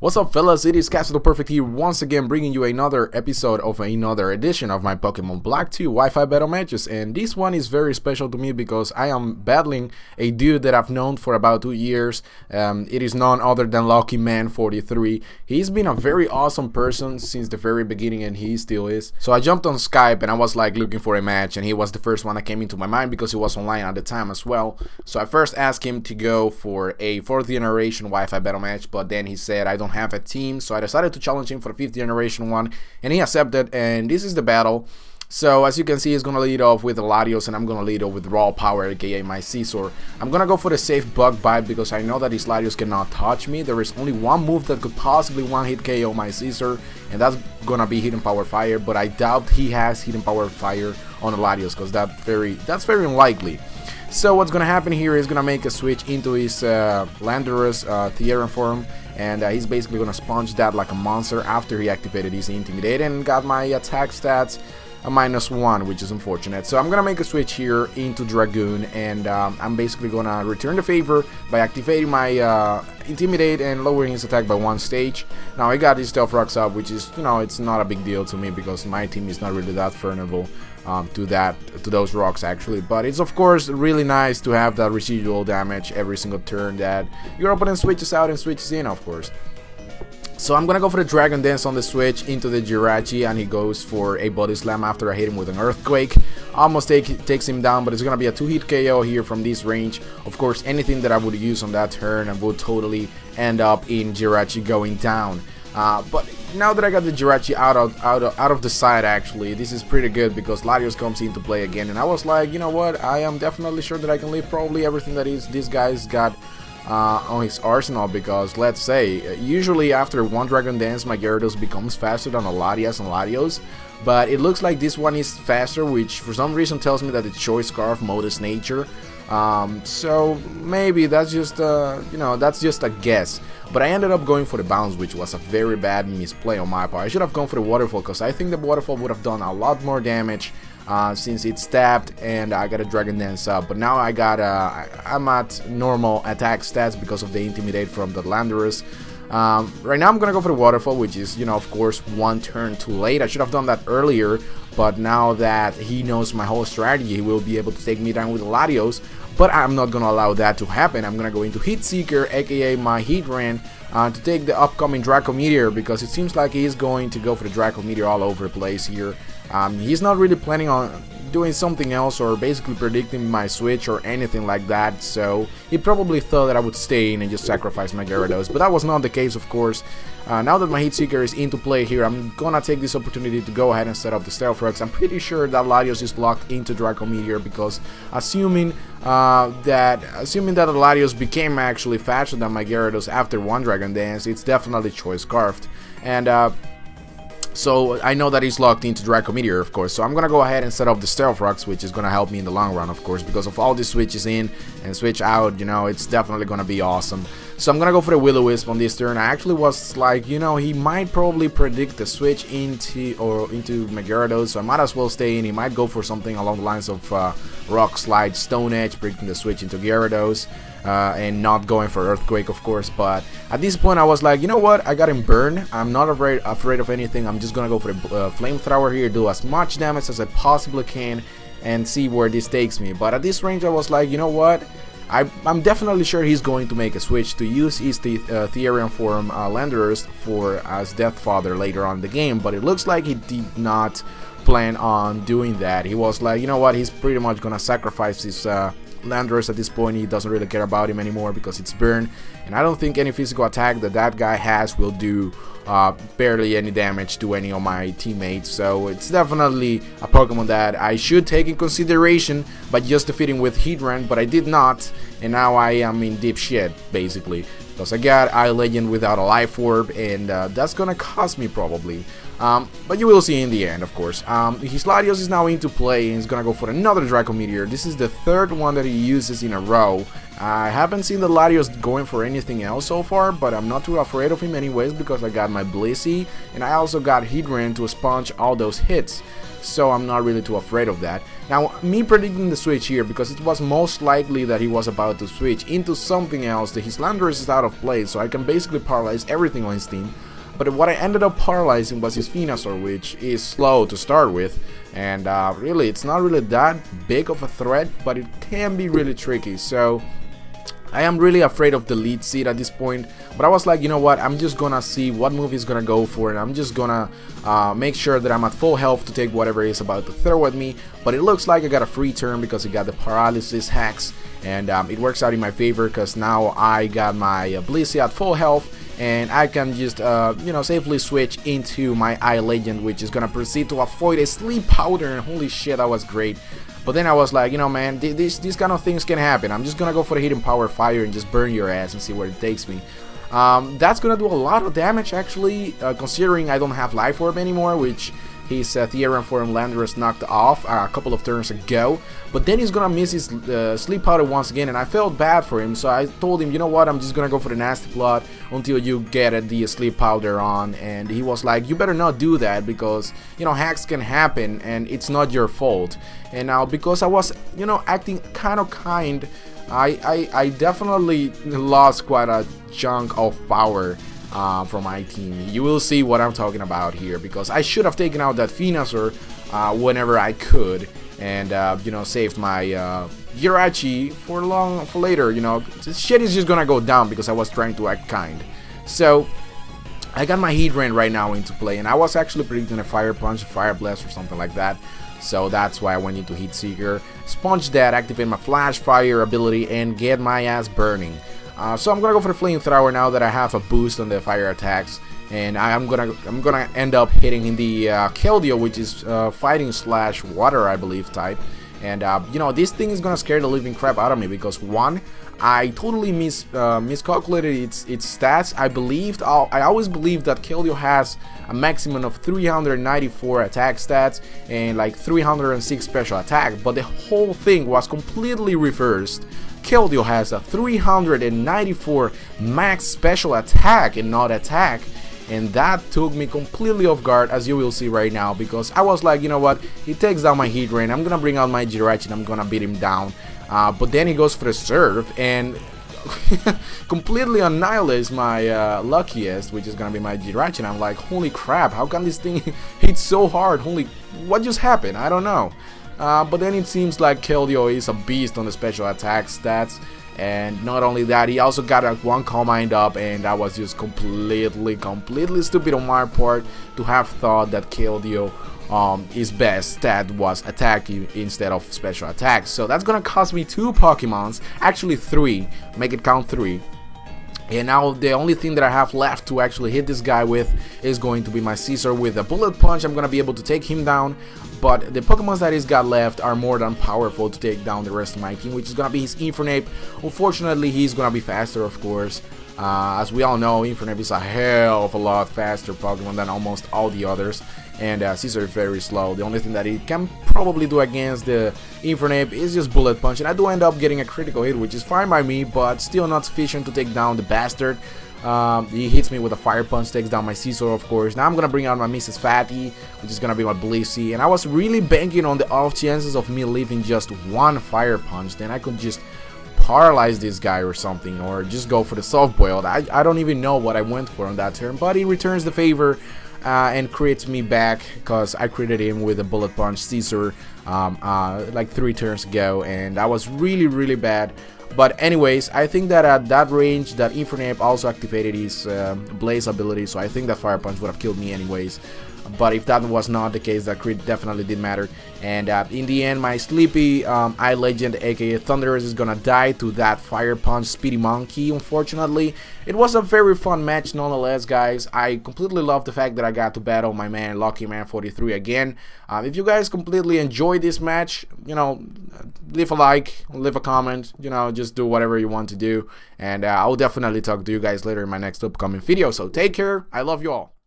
What's up, fellas? It is Castle Perfect here once again, bringing you another episode of another edition of my Pokemon Black 2 Wi-Fi battle matches. And this one is very special to me because I am battling a dude that I've known for about 2 years. It is none other than Lokiman43. He's been a very awesome person since the very beginning, and he still is. So I jumped on Skype and I was like looking for a match, and he was the first one that came into my mind because he was online at the time as well. So I first asked him to go for a 4th generation Wi-Fi battle match, but then he said I don't have a team, so I decided to challenge him for the 5th generation one, and he accepted, and this is the battle. So as you can see, he's gonna lead off with Latios, and I'm gonna lead off with Raw Power, aka my Scizor. I'm gonna go for the safe Bug Bite because I know that his Latios cannot touch me. There is only one move that could possibly one-hit KO my Scizor, and that's gonna be Hidden Power Fire, but I doubt he has Hidden Power Fire on the Latios because that's very unlikely. So what's gonna happen here is gonna make a switch into his Landorus Therian form, and he's basically gonna sponge that like a monster after he activated his Intimidate and got my attack stats a -1, which is unfortunate. So I'm gonna make a switch here into Dragoon, and I'm basically gonna return the favor by activating my Intimidate and lowering his attack by 1 stage. Now I got his Stealth Rocks up, which is, you know, it's not a big deal to me because my team is not really that vulnerable to those rocks actually, but it's of course really nice to have that residual damage every single turn that your opponent switches out and switches in, of course. So I'm gonna go for the Dragon Dance on the switch into the Jirachi, and he goes for a Body Slam after I hit him with an Earthquake. Almost takes him down, but it's gonna be a 2-hit KO here from this range. Of course, anything that I would use on that turn and would totally end up in Jirachi going down. But now that I got the Jirachi out of the side, actually, this is pretty good because Latios comes into play again, and I was like, you know what, I am definitely sure that I can leave probably everything that this guy's got on his arsenal, because let's say usually after one Dragon Dance my Gyarados becomes faster than a Latias and Latios, but it looks like this one is faster, which for some reason tells me that it's Choice Scarf Modus Nature. So maybe that's just you know, that's just a guess, but I ended up going for the Bounce, which was a very bad misplay on my part. I should have gone for the Waterfall because I think the Waterfall would have done a lot more damage since it's tapped and I got a Dragon Dance up. But now I'm at normal attack stats because of the Intimidate from the Landorus. Right now I'm gonna go for the Waterfall, which is, you know, of course 1 turn too late. I should have done that earlier, but now that he knows my whole strategy, he will be able to take me down with the Latios, but I'm not gonna allow that to happen. I'm gonna go into Heat Seeker, aka my Heatran, to take the upcoming Draco Meteor, because it seems like he's going to go for the Draco Meteor all over the place here. He's not really planning on doing something else or basically predicting my switch or anything like that, so he probably thought that I would stay in and just sacrifice my Gyarados, but that was not the case, of course. Now that my Heat Seeker is into play here, I'm gonna take this opportunity to go ahead and set up the Stealth Rocks. I'm pretty sure that Latios is locked into Draco Meteor because assuming that the Latios became actually faster than my Gyarados after 1 Dragon Dance, it's definitely Choice Scarfed, and so I know that he's locked into Draco Meteor, of course, so I'm gonna go ahead and set up the Stealth Rocks, which is gonna help me in the long run, of course, because of all these switches in and switch out, you know, it's definitely gonna be awesome. So I'm gonna go for the Will-O-Wisp on this turn. I actually was like, you know, he might probably predict the switch into my Gyarados, so I might as well stay in. He might go for something along the lines of Rock Slide, Stone Edge, predicting the switch into Gyarados. And not going for Earthquake, of course, but at this point I was like, you know what, I got him burned. I'm not afraid of anything. I'm just gonna go for the Flamethrower here, do as much damage as I possibly can, and see where this takes me. But at this range I was like, you know what, I'm definitely sure he's going to make a switch to use his Therian form Landorus as Death Father later on in the game, but it looks like he did not plan on doing that. He was like, you know what, he's pretty much gonna sacrifice his Landorus at this point. He doesn't really care about him anymore because it's burned, and I don't think any physical attack that guy has will do barely any damage to any of my teammates. So it's definitely a Pokemon that I should take in consideration by just defeating with Heatran, but I did not, and now I am in deep shit basically because I got Eye Legend without a Life Orb, and that's gonna cost me probably. But you will see in the end, of course. His Latios is now into play and he's gonna go for another Draco Meteor. This is the 3rd one that he uses in a row, I haven't seen the Latios going for anything else so far, but I'm not too afraid of him anyways because I got my Blissey and I also got Hydran to sponge all those hits. So I'm not really too afraid of that. Now, me predicting the switch here, because it was most likely that he was about to switch into something else, that his Landorus is out of play, so I can basically paralyze everything on his team. But what I ended up paralyzing was his Venusaur, which is slow to start with, and really, it's not really that big of a threat, but it can be really tricky. So I am really afraid of the lead seed at this point, but I was like, you know what, I'm just gonna see what move he's gonna go for, and I'm just gonna make sure that I'm at full health to take whatever he's about to throw at me. But it looks like I got a free turn because he got the paralysis hacks, and it works out in my favor because now I got my Blissey at full health, and I can just you know, safely switch into my Eye Legend, which is gonna proceed to avoid a sleep powder, and holy shit, that was great. But then I was like, you know, man, these kind of things can happen. I'm just gonna go for the hidden power fire and just burn your ass and see where it takes me. That's gonna do a lot of damage actually, considering I don't have Life Orb anymore, which his Therian form Landorus knocked off a couple of turns ago. But then he's gonna miss his sleep powder once again, and I felt bad for him, so I told him, you know what, I'm just gonna go for the nasty plot until you get the sleep powder on. And he was like, you better not do that because, you know, hacks can happen and it's not your fault. And now because I was, you know, acting kind of kind, I definitely lost quite a chunk of power from my team. You will see what I'm talking about here, because I should have taken out that Venusaur whenever I could, and you know, saved my Jirachi for later. You know, shit is just gonna go down because I was trying to act kind. So I got my Hydran right now into play, and I was actually predicting a Fire Punch, Fire Blast, or something like that. So that's why I went into Heat Seeker, sponge that, activate my Flash Fire ability, and get my ass burning. So I'm gonna go for the Flamethrower now that I have a boost on the fire attacks, and I'm gonna end up hitting in the Keldeo, which is fighting slash water, I believe, type. And you know, this thing is gonna scare the living crap out of me because one, I totally miscalculated its stats. I always believed that Keldeo has a maximum of 394 attack stats and like 306 special attack, but the whole thing was completely reversed. Keldeo has a 394 max special attack and not attack, and that took me completely off guard, as you will see right now, because I was like, you know what, he takes down my Hydran, I'm gonna bring out my Jirachi and I'm gonna beat him down. But then he goes for the Surf and completely annihilates my luckiest, which is gonna be my Jirachi, and I'm like, holy crap, how can this thing hit so hard? What just happened? I don't know. But then it seems like Keldeo is a beast on the special attack stats, and not only that, he also got a 1 command up, and that was just completely stupid on my part to have thought that Keldeo his best stat was attack instead of special attack. So that's gonna cost me 2 Pokemons, actually 3, make it count 3. And now the only thing that I have left to actually hit this guy with is going to be my Caesar. With a Bullet Punch, I'm gonna be able to take him down, but the Pokemons that he's got left are more than powerful to take down the rest of my team, which is gonna be his Infernape. Unfortunately, he's gonna be faster, of course. As we all know, Infernape is a hell of a lot faster Pokemon than almost all the others, and Caesar is very slow. The only thing that he can probably do against the Infernape is just Bullet Punch, and I do end up getting a critical hit, which is fine by me, but still not sufficient to take down the bastard. He hits me with a Fire Punch, takes down my Caesar, of course. Now I'm gonna bring out my Mrs. Fatty, which is gonna be my Blissey, and I was really banking on the off chances of me leaving just 1 Fire Punch, then I could just paralyze this guy or something, or just go for the soft boiled. I don't even know what I went for on that turn, but he returns the favor and crits me back because I critted him with a Bullet Punch Caesar like 3 turns ago, and that was really bad. But anyways, I think that at that range, that Infernape also activated his Blaze ability, so I think that Fire Punch would have killed me anyways. But if that was not the case, that crit definitely did matter. And in the end, my sleepy Eye Legend, aka Thunderous, is gonna die to that Fire Punch Speedy Monkey, unfortunately. It was a very fun match nonetheless, guys. I completely love the fact that I got to battle my man Lokiman43 again. If you guys completely enjoyed this match, you know, leave a like, leave a comment, you know, just do whatever you want to do. And I'll definitely talk to you guys later in my next upcoming video. So take care, I love you all.